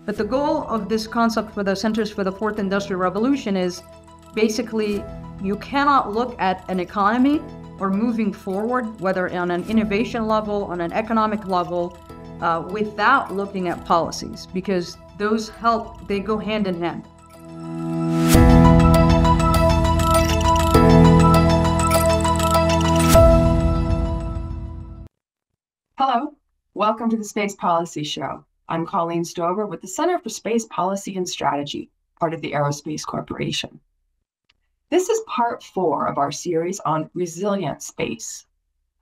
But the goal of this concept for the Centers for the Fourth Industrial Revolution is basically you cannot look at an economy or moving forward, whether on an innovation level, on an economic level, without looking at policies, because those they go hand in hand. Hello, welcome to the Space Policy Show. I'm Colleen Stover with the Center for Space Policy and Strategy, part of the Aerospace Corporation. This is part 4 of our series on resilient space.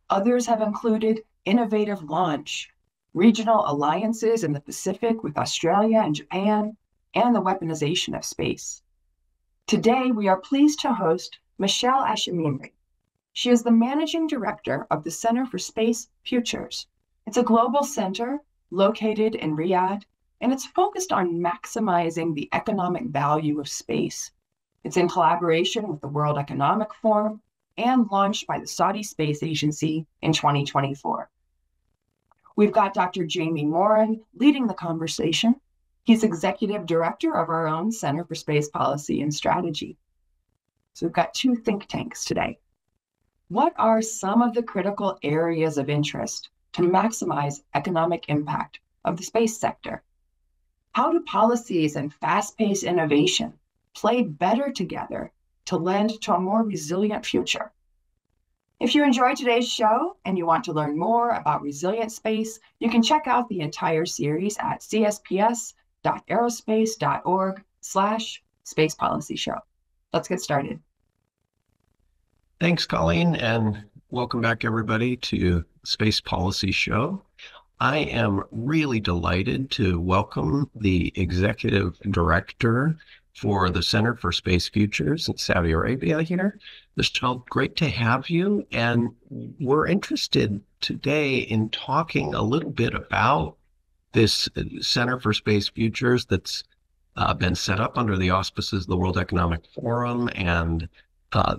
Others have included innovative launch, regional alliances in the Pacific with Australia and Japan, and the weaponization of space. Today, we are pleased to host Mishaal Ashemimry. She is the Managing Director of the Center for Space Futures. It's a global center located in Riyadh, and it's focused on maximizing the economic value of space. It's in collaboration with the World Economic Forum and launched by the Saudi Space Agency in 2024. We've got Dr. Jamie Morin leading the conversation. He's Executive Director of our own Center for Space Policy and Strategy. So we've got 2 think tanks today. What are some of the critical areas of interest to maximize economic impact of the space sector? How do policies and fast-paced innovation play better together to lend to a more resilient future? If you enjoyed today's show and you want to learn more about resilient space, you can check out the entire series at csps.aerospace.org/Space Policy Show. Let's get started. Thanks, Colleen, and welcome back, everybody, to Space Policy Show. I am really delighted to welcome the Executive Director for the Center for Space Futures in Saudi Arabia here. Mishaal, great to have you, and we're interested today in talking a little bit about this Center for Space Futures that's been set up under the auspices of the World Economic Forum and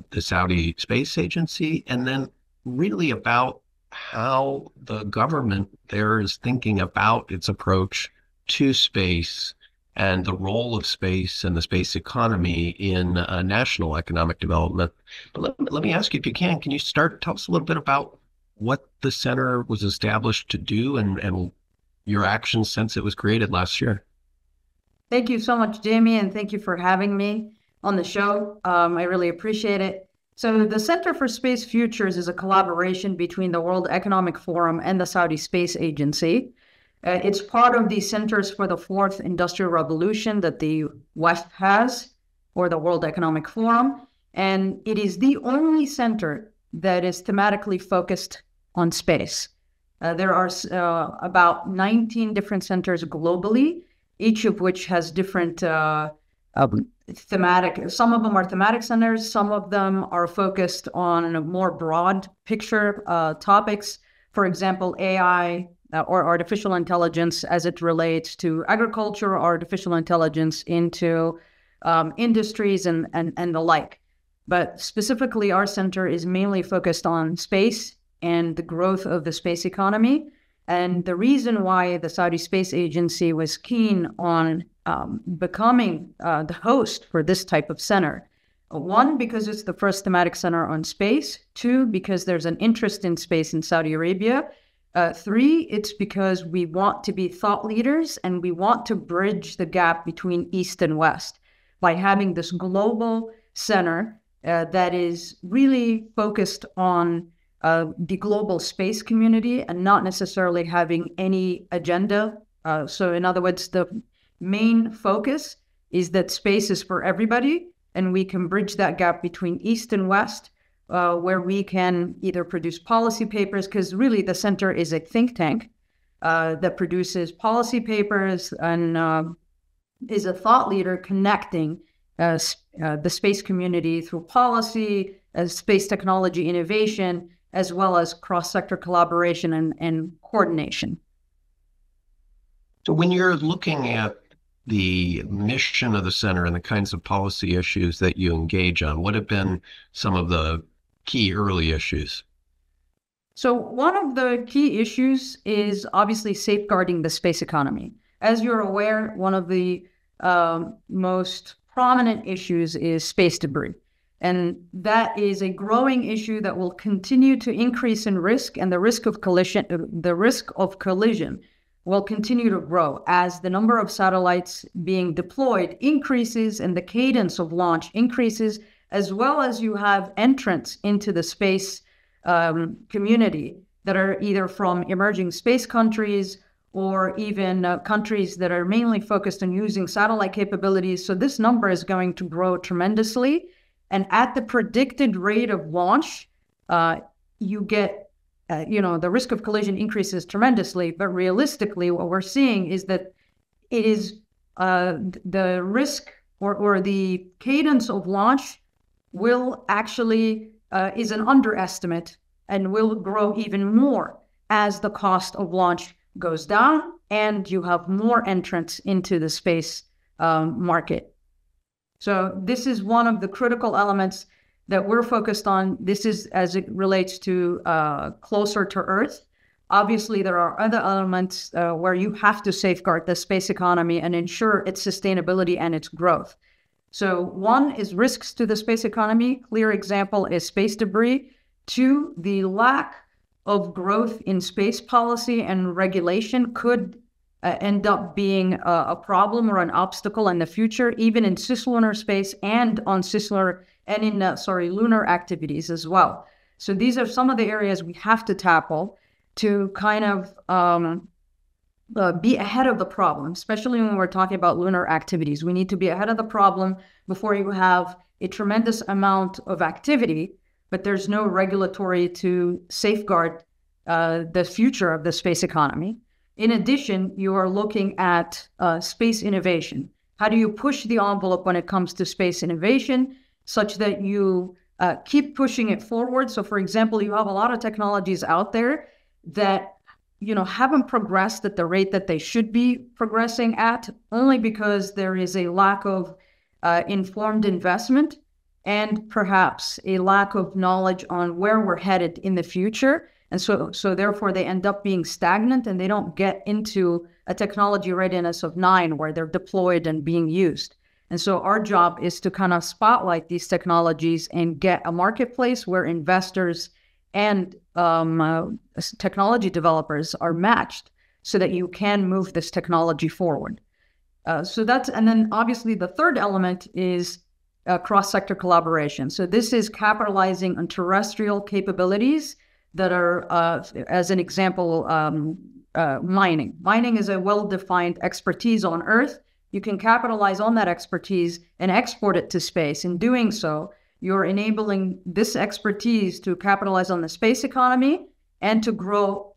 the Saudi Space Agency, and then really about how the government there is thinking about its approach to space and the role of space and the space economy in national economic development. But let me ask you, if you can you tell us a little bit about what the center was established to do and your actions since it was created last year? Thank you so much, Jamie, and thank you for having me on the show. I really appreciate it. So the Center for Space Futures is a collaboration between the World Economic Forum and the Saudi Space Agency. It's part of the Centers for the Fourth Industrial Revolution that the West has, or the World Economic Forum, and it is the only center that is thematically focused on space. There are about 19 different centers globally, each of which has different thematic. Some of them are thematic centers, some of them are focused on a more broad picture topics. For example, AI or artificial intelligence as it relates to agriculture, artificial intelligence into industries and the like. But specifically, our center is mainly focused on space and the growth of the space economy. And the reason why the Saudi Space Agency was keen on becoming the host for this type of center. 1, because it's the first thematic center on space. 2, because there's an interest in space in Saudi Arabia. 3, it's because we want to be thought leaders and we want to bridge the gap between East and West by having this global center that is really focused on the global space community and not necessarily having any agenda. So in other words, the main focus is that space is for everybody, and we can bridge that gap between East and West, where we can either produce policy papers, because really the center is a think tank that produces policy papers and is a thought leader connecting the space community through policy, space technology innovation, as well as cross-sector collaboration and coordination. So when you're looking at the mission of the center and the kinds of policy issues that you engage on, what have been some of the key early issues? So one of the key issues is obviously safeguarding the space economy. as you're aware, one of the most prominent issues is space debris. And that is a growing issue that will continue to increase in risk, and the risk of collision will continue to grow as the number of satellites being deployed increases and the cadence of launch increases, as well as you have entrants into the space community that are either from emerging space countries or even countries that are mainly focused on using satellite capabilities. So this number is going to grow tremendously. And at the predicted rate of launch, you get, the risk of collision increases tremendously. But realistically, what we're seeing is that it is the risk or the cadence of launch will actually is an underestimate and will grow even more as the cost of launch goes down and you have more entrants into the space market. So this is one of the critical elements that we're focused on. This is as it relates to closer to Earth. Obviously, there are other elements where you have to safeguard the space economy and ensure its sustainability and its growth. So one is risks to the space economy. Clear example is space debris. Two, the lack of growth in space policy and regulation could end up being a problem or an obstacle in the future, even in cislunar space and on cislunar and in lunar activities as well. So these are some of the areas we have to tackle to kind of be ahead of the problem, especially when we're talking about lunar activities. We need to be ahead of the problem before you have a tremendous amount of activity, but there's no regulatory to safeguard the future of the space economy. In addition, you are looking at space innovation. How do you push the envelope when it comes to space innovation such that you keep pushing it forward? So for example, you have a lot of technologies out there that haven't progressed at the rate that they should be progressing at, only because there is a lack of informed investment and perhaps a lack of knowledge on where we're headed in the future. And so therefore they end up being stagnant and they don't get into a technology readiness of 9 where they're deployed and being used. And so our job is to kind of spotlight these technologies and get a marketplace where investors and technology developers are matched so that you can move this technology forward. And then obviously the third element is cross-sector collaboration. So this is capitalizing on terrestrial capabilities that are, as an example, mining. Mining is a well-defined expertise on Earth. You can capitalize on that expertise and export it to space. In doing so, you're enabling this expertise to capitalize on the space economy and to grow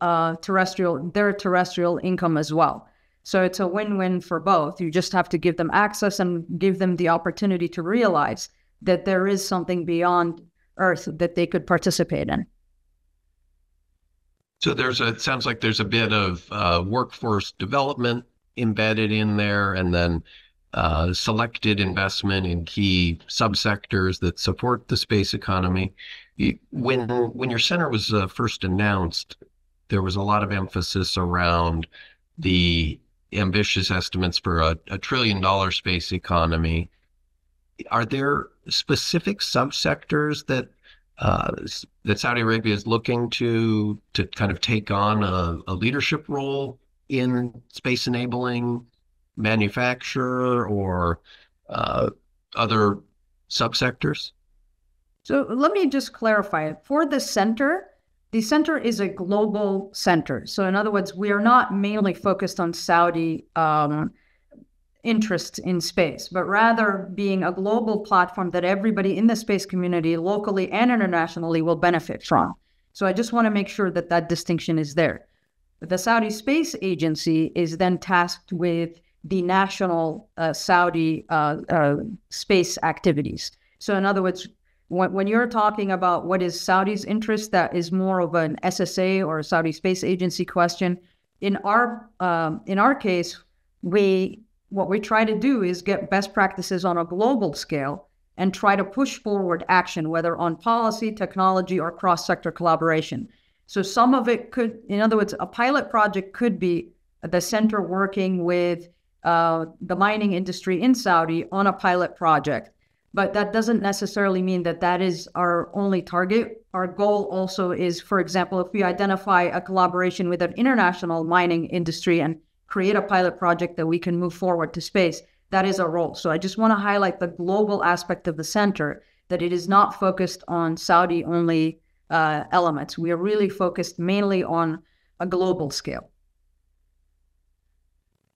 their terrestrial income as well. So it's a win-win for both. You just have to give them access and give them the opportunity to realize that there is something beyond Earth that they could participate in. So it sounds like there's a bit of workforce development embedded in there, and then selected investment in key subsectors that support the space economy. When your center was first announced, there was a lot of emphasis around the ambitious estimates for a $1 trillion space economy. Are there specific subsectors that Saudi Arabia is looking to kind of take on a leadership role in space enabling manufacture or other subsectors? So let me just clarify. For the center is a global center. So in other words, we are not mainly focused on Saudi interests in space, but rather being a global platform that everybody in the space community, locally and internationally, will benefit from. So I just want to make sure that that distinction is there. The Saudi Space Agency is then tasked with the national Saudi space activities. So in other words, when you're talking about what is Saudi's interest, that is more of an SSA or a Saudi Space Agency question. In our case, what we try to do is get best practices on a global scale and try to push forward action, whether on policy, technology, or cross-sector collaboration. So some of it could, in other words, a pilot project could be the center working with the mining industry in Saudi on a pilot project. But that doesn't necessarily mean that that is our only target. Our goal also is, for example, if we identify a collaboration with an international mining industry and create a pilot project that we can move forward to space, that is our role. So I just want to highlight the global aspect of the center, that it is not focused on Saudi-only elements. We are really focused mainly on a global scale.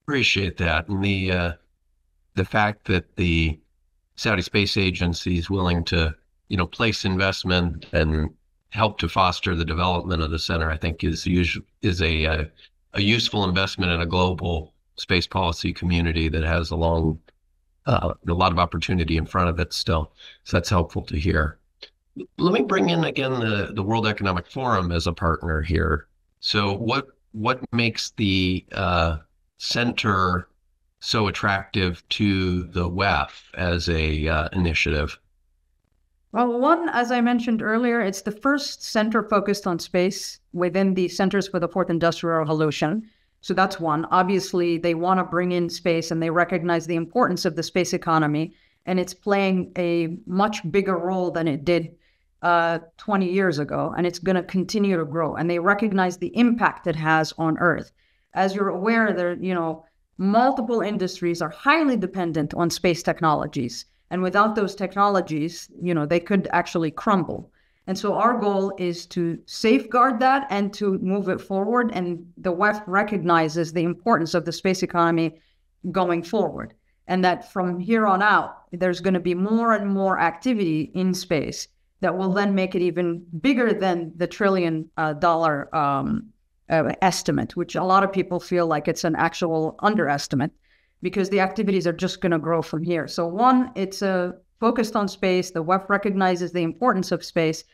Appreciate that. And the fact that the Saudi Space Agency is willing to, place investment and help to foster the development of the center, I think is a useful investment in a global space policy community that has a lot of opportunity in front of it still. So that's helpful to hear. Let me bring in again the World Economic Forum as a partner here. So what makes the center so attractive to the WEF as a initiative? Well, one, as I mentioned earlier, it's the first center focused on space within the Centers for the Fourth Industrial Revolution. So that's one. Obviously, they want to bring in space and they recognize the importance of the space economy, and it's playing a much bigger role than it did 20 years ago, and it's going to continue to grow. And they recognize the impact it has on Earth. As you're aware, there, multiple industries are highly dependent on space technologies. And without those technologies, they could actually crumble. And so our goal is to safeguard that and to move it forward. And the WEF recognizes the importance of the space economy going forward. And that from here on out, there's going to be more and more activity in space that will then make it even bigger than the $1 trillion estimate, which a lot of people feel like it's an actual underestimate because the activities are just going to grow from here. So one, it's focused on space. The WEF recognizes the importance of space.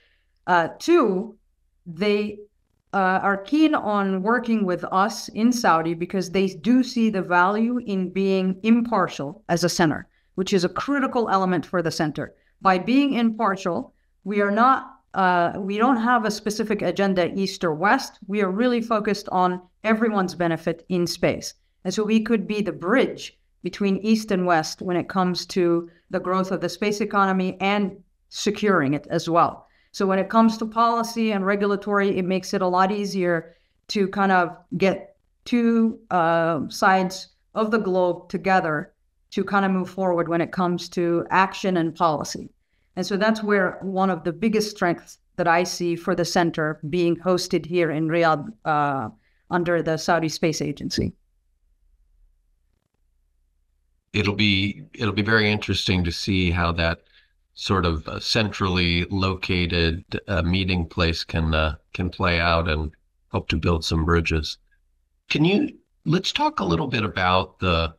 Two, they are keen on working with us in Saudi because they do see the value in being impartial as a center, which is a critical element for the center. By being impartial, we are not we don't have a specific agenda, east or west. We are really focused on everyone's benefit in space. And so we could be the bridge between east and west when it comes to the growth of the space economy and securing it as well. So when it comes to policy and regulatory, it makes it a lot easier to kind of get two sides of the globe together to kind of move forward when it comes to action and policy. And so that's where one of the biggest strengths that I see for the center being hosted here in Riyadh under the Saudi Space Agency. It'll be very interesting to see how that sort of centrally located meeting place can play out and hope to build some bridges. Let's talk a little bit about the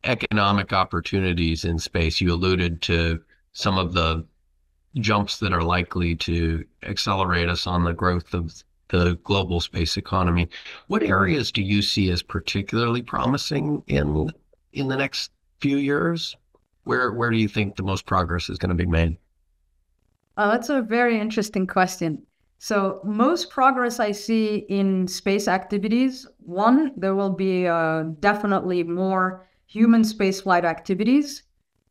economic opportunities in space. You alluded to some of the jumps that are likely to accelerate us on the growth of the global space economy. What areas do you see as particularly promising in the next few years? Where do you think the most progress is going to be made? That's a very interesting question. So most progress I see in space activities, one, there will be definitely more human spaceflight activities,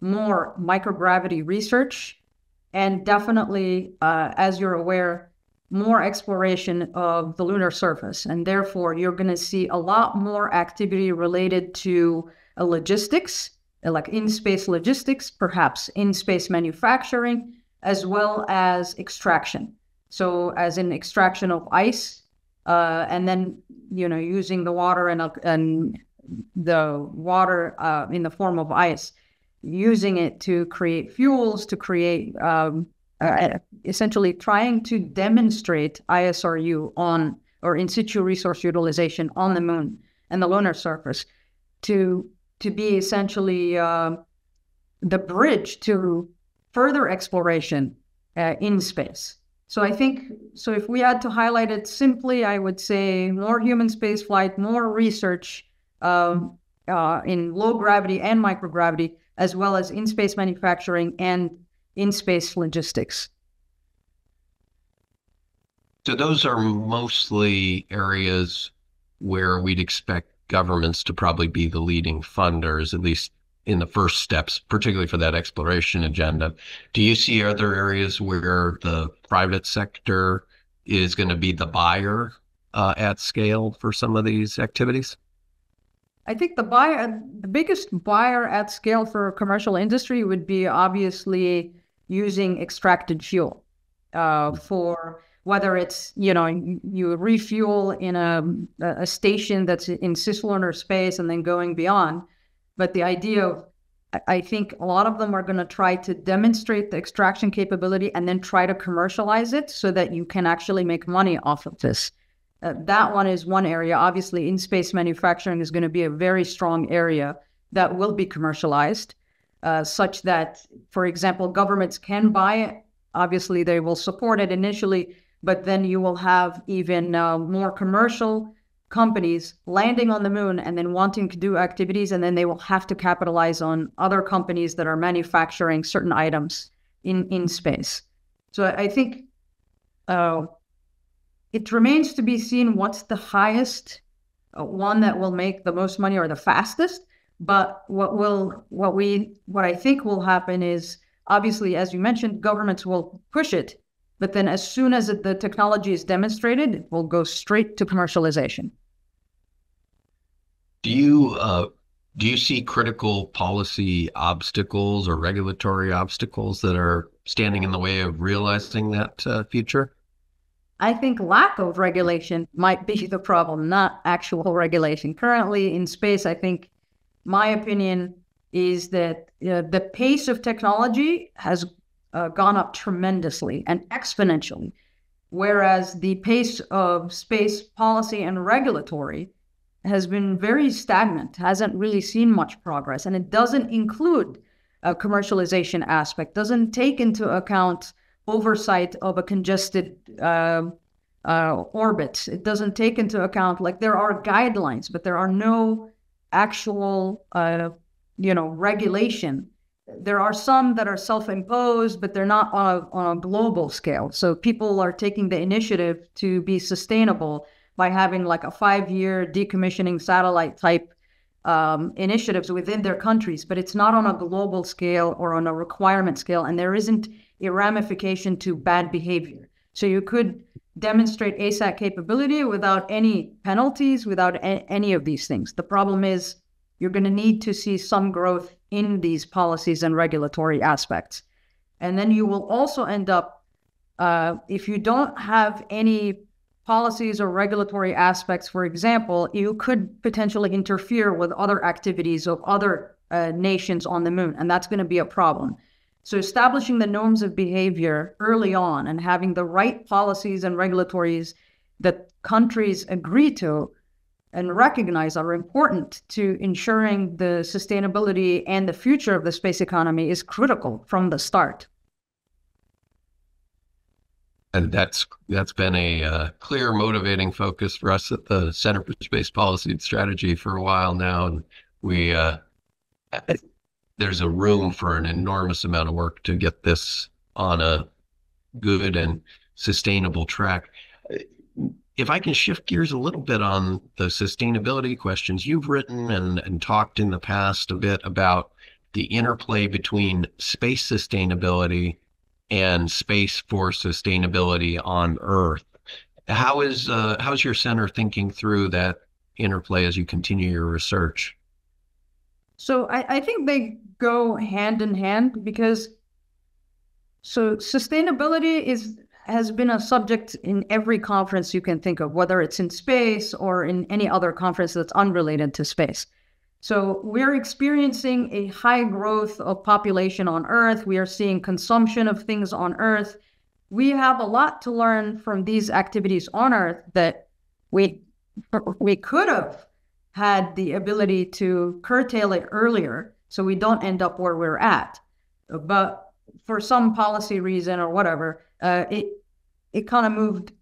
more microgravity research, and definitely, as you're aware, more exploration of the lunar surface. And therefore, you're going to see a lot more activity related to logistics, like in-space logistics, perhaps in-space manufacturing, as well as extraction. So as in extraction of ice, and then, using the water and the water in the form of ice, using it to create fuels, to create essentially trying to demonstrate ISRU on or in situ resource utilization on the moon and the lunar surface to be essentially the bridge to further exploration in space. So I think, if we had to highlight it simply, I would say more human spaceflight, more research in low gravity and microgravity, as well as in-space manufacturing and in-space logistics. So those are mostly areas where we'd expect governments to probably be the leading funders, at least in the first steps, particularly for that exploration agenda. Do you see other areas where the private sector is going to be the buyer at scale for some of these activities? I think the biggest buyer at scale for commercial industry would be obviously using extracted fuel for whether it's, you refuel in a station that's in cislunar space and then going beyond. But the idea of, I think a lot of them are going to try to demonstrate the extraction capability and then try to commercialize it so that you can actually make money off of this. That one is one area. Obviously, in-space manufacturing is going to be a very strong area that will be commercialized, such that, for example, governments can buy it. Obviously, they will support it initially, but then you will have even more commercial companies landing on the moon and then wanting to do activities, and then they will have to capitalize on other companies that are manufacturing certain items in space. So I think it remains to be seen what's the highest one that will make the most money or the fastest. But what I think will happen is, obviously, as you mentioned, governments will push it, but then as soon as the technology is demonstrated, it will go straight to commercialization. Do you see critical policy obstacles or regulatory obstacles that are standing in the way of realizing that future? I think lack of regulation might be the problem, not actual regulation. Currently in space, I think my opinion is that the pace of technology has gone up tremendously and exponentially, whereas the pace of space policy and regulatory has been very stagnant, hasn't really seen much progress, and it doesn't include a commercialization aspect, doesn't take into account oversight of a congested orbit. It doesn't take into account, like, there are guidelines, but there are no actual, regulation. There are some that are self-imposed, but they're not on a global scale. So people are taking the initiative to be sustainable by having like a 5-year decommissioning satellite type initiatives within their countries, but it's not on a global scale or on a requirement scale, and there isn't a ramification to bad behavior. So you could demonstrate ASAT capability without any penalties, without any of these things. The problem is you're going to need to see some growth in these policies and regulatory aspects. And then you will also end up, if you don't have any policies or regulatory aspects, for example, you could potentially interfere with other activities of other nations on the moon, and that's going to be a problem. So establishing the norms of behavior early on and having the right policies and regulatories that countries agree to and recognize are important to ensuring the sustainability and the future of the space economy is critical from the start. And that's been a clear motivating focus for us at the Center for Space Policy and Strategy for a while now. And we there's a room for an enormous amount of work to get this on a good and sustainable track. If I can shift gears a little bit on the sustainability questions, you've written and talked in the past a bit about the interplay between space sustainability and space for sustainability on Earth. How's your center thinking through that interplay as you continue your research? So I think they go hand in hand because sustainability has been a subject in every conference you can think of, whether it's in space or in any other conference that's unrelated to space. So we're experiencing a high growth of population on Earth. We are seeing consumption of things on Earth. We have a lot to learn from these activities on Earth that we could have had the ability to curtail it earlier so we don't end up where we're at. But for some policy reason or whatever, it kind of moved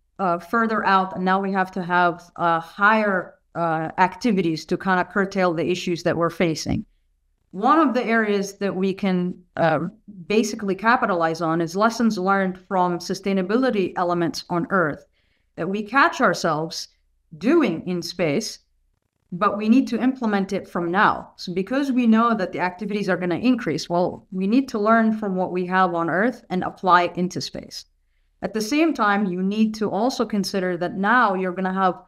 further out, and now we have to have higher activities to kind of curtail the issues that we're facing. One of the areas that we can basically capitalize on is lessons learned from sustainability elements on Earth, that we catch ourselves doing in space, but we need to implement it from now. So because we know that the activities are going to increase, well, we need to learn from what we have on Earth and apply it into space. At the same time, you need to also consider that now you're going to have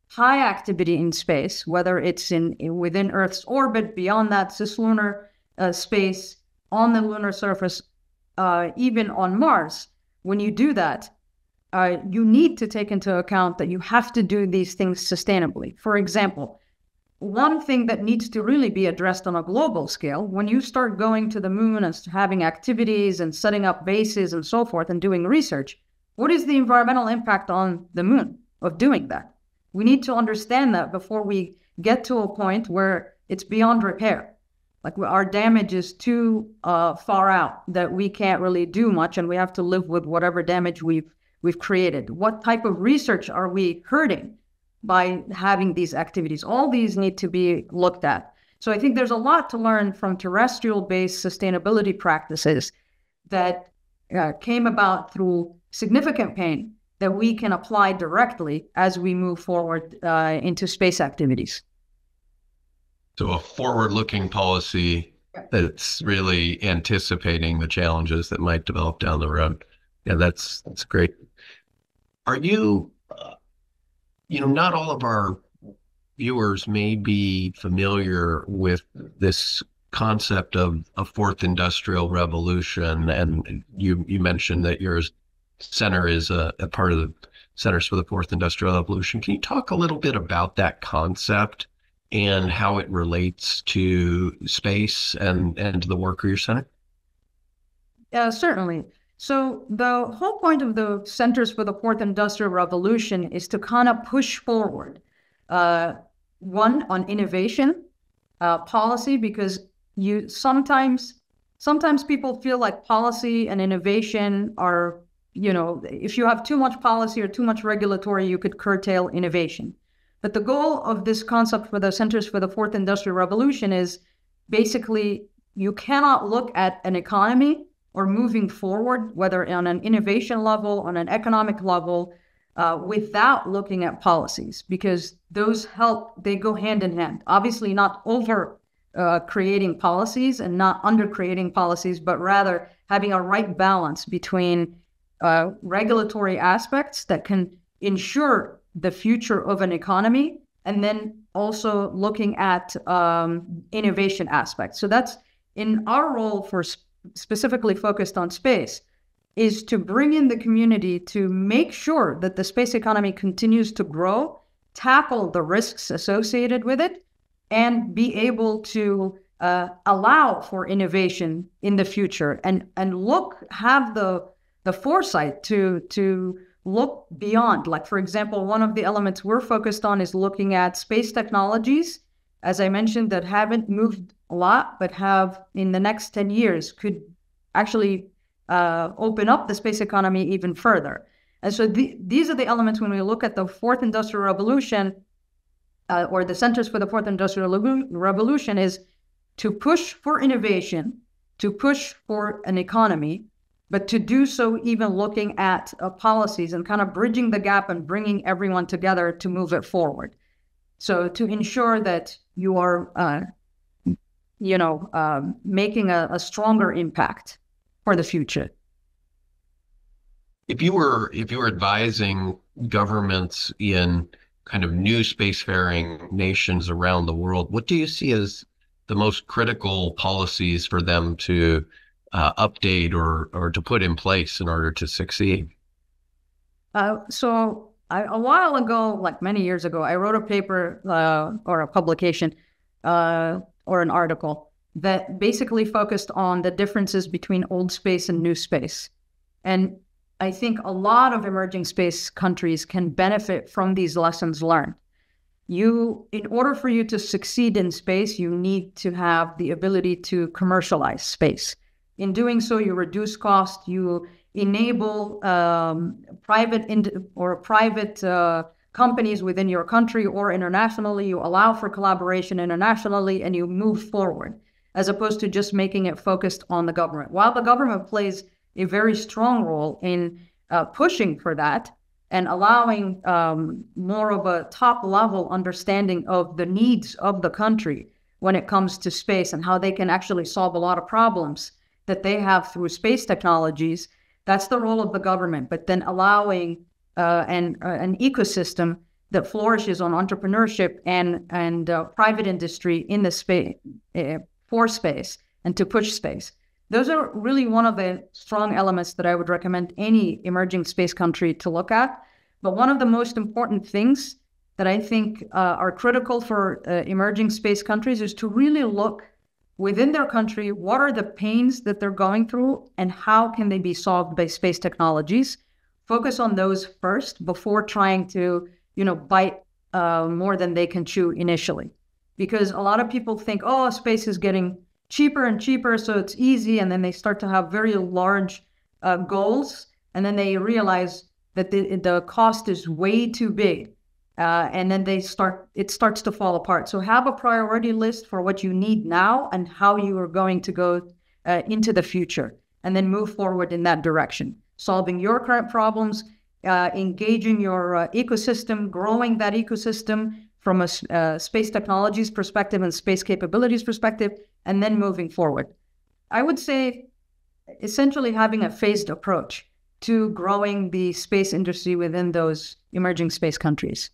high activity in space, whether it's within Earth's orbit, beyond that, cislunar space, on the lunar surface, even on Mars. When you do that, you need to take into account that you have to do these things sustainably. For example, one thing that needs to really be addressed on a global scale, when you start going to the moon and having activities and setting up bases and so forth and doing research, what is the environmental impact on the moon of doing that? We need to understand that before we get to a point where it's beyond repair. Like our damage is too far out that we can't really do much, and we have to live with whatever damage we've created. What type of research are we hurting by having these activities? All these need to be looked at. So I think there's a lot to learn from terrestrial-based sustainability practices that came about through significant pain that we can apply directly as we move forward into space activities. So a forward-looking policy that's really anticipating the challenges that might develop down the road. Yeah, that's great. Are you, not all of our viewers may be familiar with this concept of a fourth industrial revolution, and you mentioned that your center is a part of the Centers for the Fourth Industrial Revolution. Can you talk a little bit about that concept and how it relates to space and the work of your center? Yeah, certainly. So the whole point of the Centers for the Fourth Industrial Revolution is to kind of push forward, one, on innovation policy, because sometimes people feel like policy and innovation are, if you have too much policy or too much regulatory, you could curtail innovation. But the goal of this concept for the Centers for the Fourth Industrial Revolution is basically you cannot look at an economy or moving forward, whether on an innovation level, on an economic level, without looking at policies, because they go hand in hand. Obviously not over creating policies and not under creating policies, but rather having a right balance between regulatory aspects that can ensure the future of an economy, and then also looking at innovation aspects. So that's in our role for specifically focused on space, is to bring in the community to make sure that the space economy continues to grow, tackle the risks associated with it, and be able to allow for innovation in the future, and have the foresight to look beyond. Like, for example, one of the elements we're focused on is looking at space technologies, as I mentioned, that haven't moved a lot, but have in the next 10 years could actually open up the space economy even further. And so these are the elements when we look at the Fourth Industrial Revolution, or the Centers for the Fourth Industrial Revolution, is to push for innovation, to push for an economy, but to do so even looking at policies and kind of bridging the gap and bringing everyone together to move it forward. So to ensure that you are, making a stronger impact for the future. If you were advising governments in kind of new spacefaring nations around the world, what do you see as the most critical policies for them to update or to put in place in order to succeed? So a while ago, like many years ago, I wrote a paper or a publication or an article that basically focused on the differences between old space and new space. And I think a lot of emerging space countries can benefit from these lessons learned. In order for you to succeed in space, you need to have the ability to commercialize space. In doing so, you reduce cost, you enable private companies within your country or internationally, you allow for collaboration internationally, and you move forward, as opposed to just making it focused on the government. While the government plays a very strong role in pushing for that, and allowing more of a top level understanding of the needs of the country when it comes to space and how they can actually solve a lot of problems that they have through space technologies. That's the role of the government, but then allowing an ecosystem that flourishes on entrepreneurship and private industry in the space for space and to push space. Those are really one of the strong elements that I would recommend any emerging space country to look at. But one of the most important things that I think are critical for emerging space countries is to really look within their country, what are the pains that they're going through and how can they be solved by space technologies? Focus on those first before trying to, bite more than they can chew initially. Because a lot of people think, oh, space is getting cheaper and cheaper, so it's easy. And then they start to have very large goals. And then they realize that the cost is way too big. And then it starts to fall apart. So have a priority list for what you need now and how you are going to go into the future, and then move forward in that direction, solving your current problems, engaging your ecosystem, growing that ecosystem from a space technologies perspective and space capabilities perspective, and then moving forward. I would say essentially having a phased approach to growing the space industry within those emerging space countries.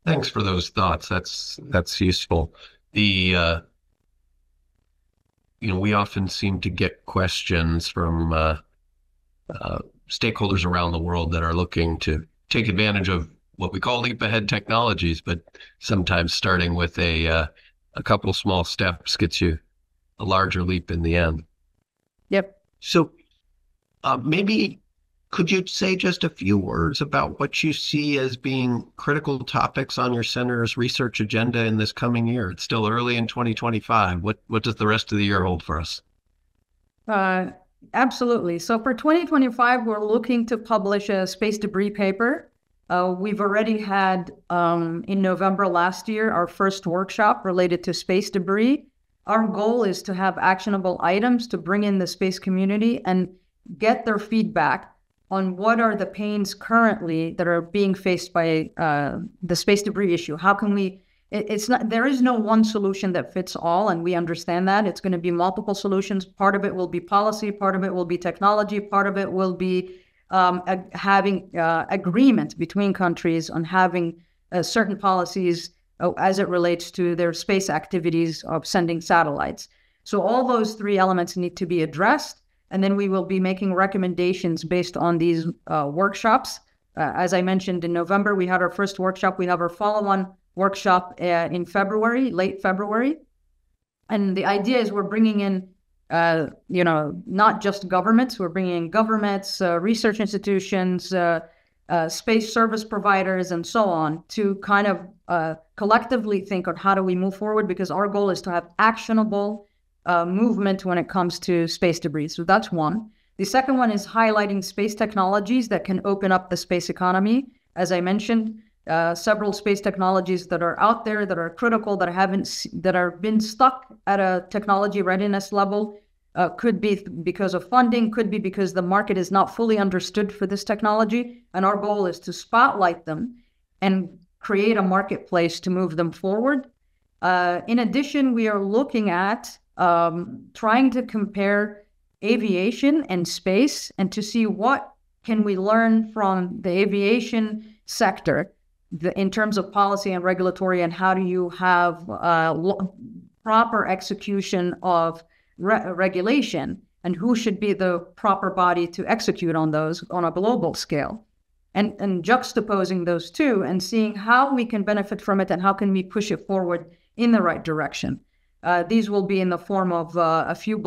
Thanks for those thoughts. That's useful. We often seem to get questions from stakeholders around the world that are looking to take advantage of what we call leap ahead technologies, but sometimes starting with a couple small steps gets you a larger leap in the end. Yep. So maybe could you say just a few words about what you see as being critical topics on your center's research agenda in this coming year? It's still early in 2025. What does the rest of the year hold for us? Absolutely. So for 2025, we're looking to publish a space debris paper. We've already had, in November last year, our first workshop related to space debris. Our goal is to have actionable items to bring in the space community and get their feedback on what are the pains currently that are being faced by the space debris issue. How can we, there is no one solution that fits all, and we understand that. It's going to be multiple solutions. Part of it will be policy, part of it will be technology, part of it will be having agreement between countries on having certain policies as it relates to their space activities of sending satellites. So all those three elements need to be addressed. And then we will be making recommendations based on these workshops. As I mentioned, in November, we had our first workshop. We have our follow-on workshop in February, late February. And the idea is we're bringing in, not just governments. We're bringing in governments, research institutions, space service providers, and so on to kind of collectively think on how do we move forward, because our goal is to have actionable movement when it comes to space debris. So that's one. The second one is highlighting space technologies that can open up the space economy. As I mentioned, several space technologies that are out there that are critical, that are been stuck at a technology readiness level, could be because of funding, could be because the market is not fully understood for this technology. And our goal is to spotlight them and create a marketplace to move them forward. In addition, we are looking at trying to compare aviation and space and to see what can we learn from the aviation sector in terms of policy and regulatory, and how do you have proper execution of regulation, and who should be the proper body to execute on those on a global scale, and juxtaposing those two and seeing how we can benefit from it and how can we push it forward in the right direction. These will be in the form of a series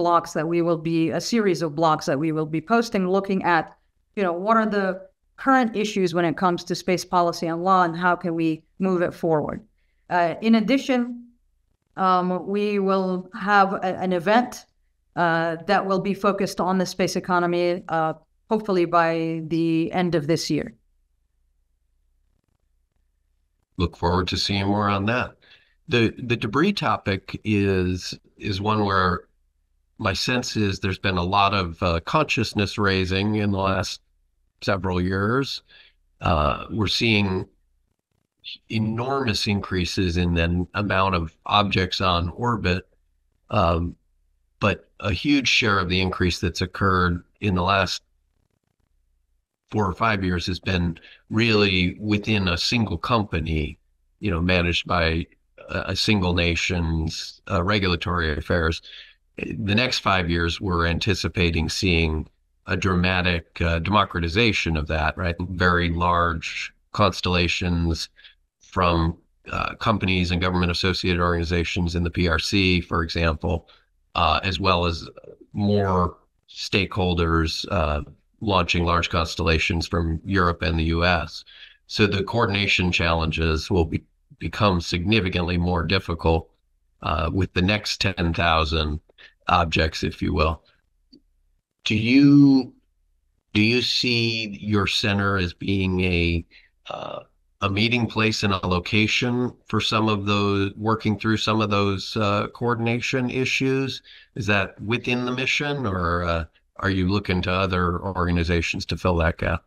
of blogs that we will be posting, looking at, what are the current issues when it comes to space policy and law, and how can we move it forward. In addition, we will have an event that will be focused on the space economy, hopefully by the end of this year. Look forward to seeing more on that. The debris topic is one where my sense is there's been a lot of consciousness raising in the last 6 to 12 months. several years. We're seeing enormous increases in the amount of objects on orbit, but a huge share of the increase that's occurred in the last 4 or 5 years has been really within a single company, managed by a single nation's regulatory affairs. The next 5 years, we're anticipating seeing a dramatic democratization of that, right? Very large constellations from companies and government associated organizations in the PRC, for example, as well as more stakeholders launching large constellations from Europe and the US. So the coordination challenges will become significantly more difficult with the next 10,000 objects, if you will. Do you see your center as being a meeting place and a location for some of those, working through some of those coordination issues? Is that within the mission, or are you looking to other organizations to fill that gap?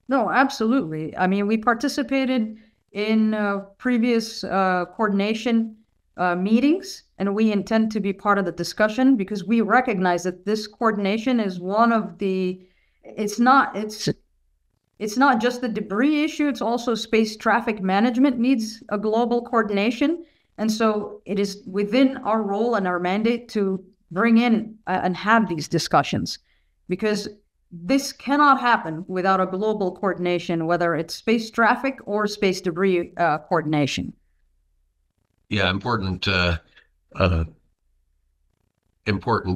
No, absolutely. I mean, we participated in previous coordination meetings, and we intend to be part of the discussion because we recognize that this coordination is one of the, it's not just the debris issue, it's also space traffic management needs a global coordination. And so it is within our role and our mandate to bring in and have these discussions, because this cannot happen without a global coordination, whether it's space traffic or space debris coordination. Yeah, important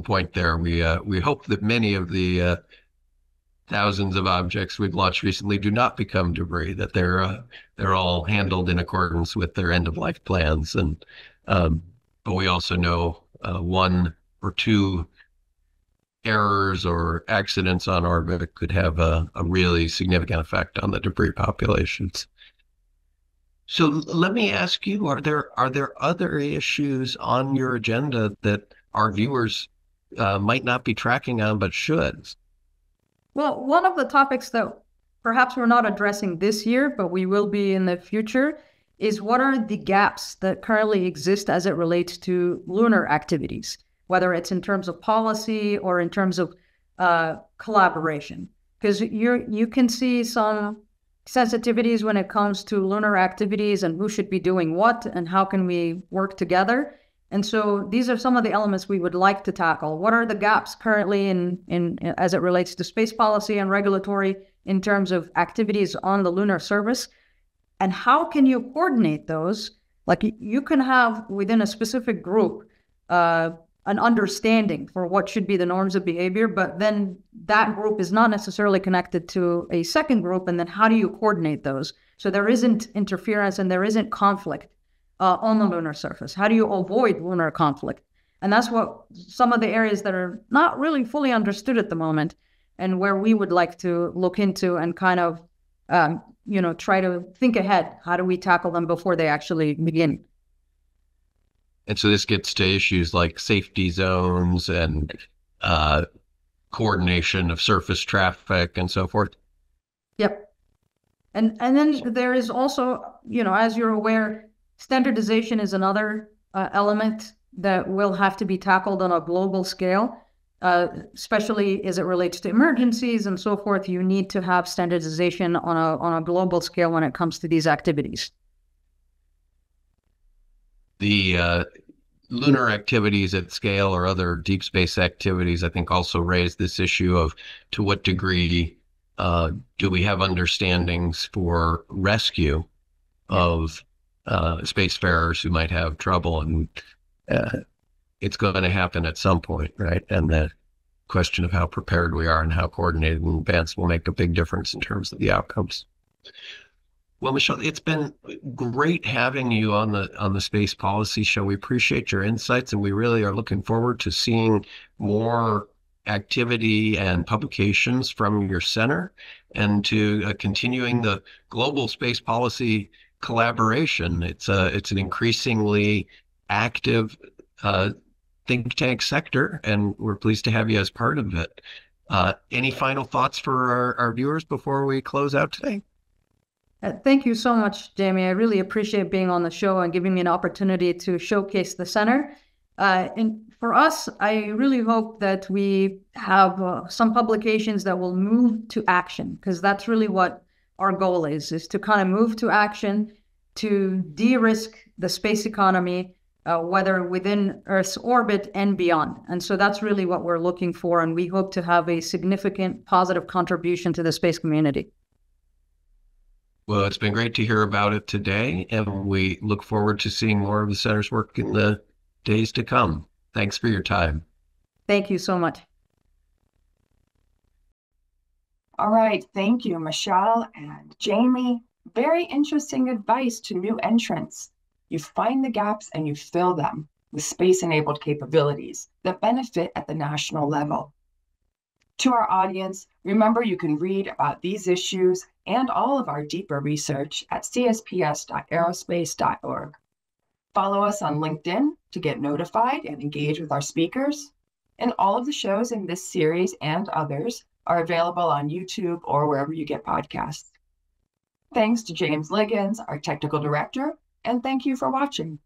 point there. We hope that many of the thousands of objects we've launched recently do not become debris, that they're all handled in accordance with their end of life plans. And but we also know one or two errors or accidents on orbit could have a really significant effect on the debris populations. So let me ask you, are there other issues on your agenda that our viewers might not be tracking on but should? Well, one of the topics that perhaps we're not addressing this year, but we will be in the future, is what are the gaps that currently exist as it relates to lunar activities, whether it's in terms of policy or in terms of collaboration. Because you can see some sensitivities when it comes to lunar activities and who should be doing what and how can we work together. And so these are some of the elements we would like to tackle. What are the gaps currently in as it relates to space policy and regulatory in terms of activities on the lunar surface? And how can you coordinate those? Like you can have within a specific group an understanding for what should be the norms of behavior, but then that group is not necessarily connected to a second group. And then how do you coordinate those? So there isn't interference and there isn't conflict on the lunar surface. How do you avoid lunar conflict? And that's what some of the areas that are not really fully understood at the moment and where we would like to look into and kind of, try to think ahead. How do we tackle them before they actually begin? And so this gets to issues like safety zones and coordination of surface traffic and so forth. Yep. And then there is also, as you're aware, standardization is another element that will have to be tackled on a global scale, especially as it relates to emergencies and so forth. You need to have standardization on a global scale when it comes to these activities. The lunar activities at scale or other deep space activities, I think, also raise this issue of to what degree do we have understandings for rescue of spacefarers who might have trouble, and it's going to happen at some point, right? And the question of how prepared we are and how coordinated in advance will make a big difference in terms of the outcomes. Well, Mishaal, it's been great having you on the Space Policy Show. We appreciate your insights, and we really are looking forward to seeing more activity and publications from your center and to continuing the global space policy collaboration. It's an increasingly active think tank sector, and we're pleased to have you as part of it. Any final thoughts for our viewers before we close out today? Thank you so much, Jamie. I really appreciate being on the show and giving me an opportunity to showcase the center. And for us, I really hope that we have some publications that will move to action, because that's really what our goal is to kind of move to action to de-risk the space economy, whether within Earth's orbit and beyond. And so that's really what we're looking for, and we hope to have a significant positive contribution to the space community. Well, it's been great to hear about it today, and we look forward to seeing more of the center's work in the days to come. Thanks for your time. Thank you so much. All right, thank you, Mishaal and Jamie. Very interesting advice to new entrants. You find the gaps and you fill them with space-enabled capabilities that benefit at the national level. To our audience, remember you can read about these issues and all of our deeper research at csps.aerospace.org. Follow us on LinkedIn to get notified and engage with our speakers. And all of the shows in this series and others are available on YouTube or wherever you get podcasts. Thanks to James Liggins, our technical director, and thank you for watching.